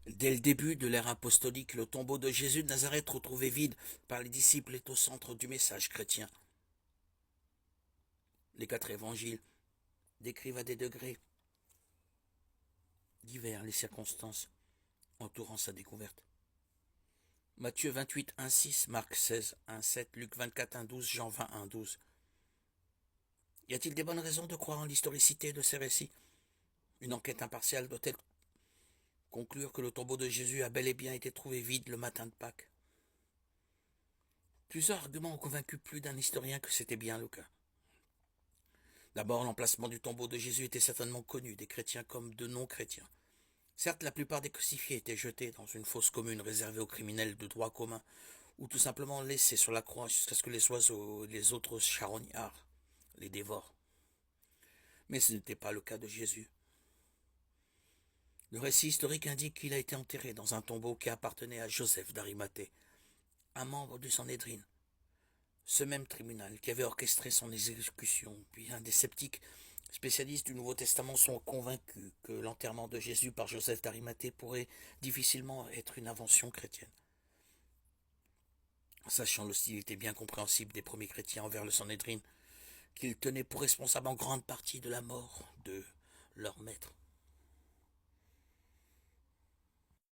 Dès le début de l'ère apostolique, le tombeau de Jésus de Nazareth, retrouvé vide par les disciples, est au centre du message chrétien. Les 4 évangiles décrivent à des degrés divers les circonstances entourant sa découverte. Matthieu 28, 1, 6, Marc 16, 1, 7, Luc 24, 1, 12, Jean 20, 1, 12. Y a-t-il des bonnes raisons de croire en l'historicité de ces récits? Une enquête impartiale doit-elle conclure que le tombeau de Jésus a bel et bien été trouvé vide le matin de Pâques? Plusieurs arguments ont convaincu plus d'un historien que c'était bien le cas. D'abord, l'emplacement du tombeau de Jésus était certainement connu des chrétiens comme de non-chrétiens. Certes, la plupart des crucifiés étaient jetés dans une fosse commune réservée aux criminels de droit commun, ou tout simplement laissés sur la croix jusqu'à ce que les oiseaux et les autres charognards les dévorent. Mais ce n'était pas le cas de Jésus. Le récit historique indique qu'il a été enterré dans un tombeau qui appartenait à Joseph d'Arimathée, un membre du Sanhédrin, ce même tribunal qui avait orchestré son exécution. Puis un des sceptiques spécialistes du Nouveau Testament sont convaincus que l'enterrement de Jésus par Joseph d'Arimathée pourrait difficilement être une invention chrétienne. Sachant l'hostilité bien compréhensible des premiers chrétiens envers le Sanhédrin, qu'ils tenaient pour responsable en grande partie de la mort de leur maître.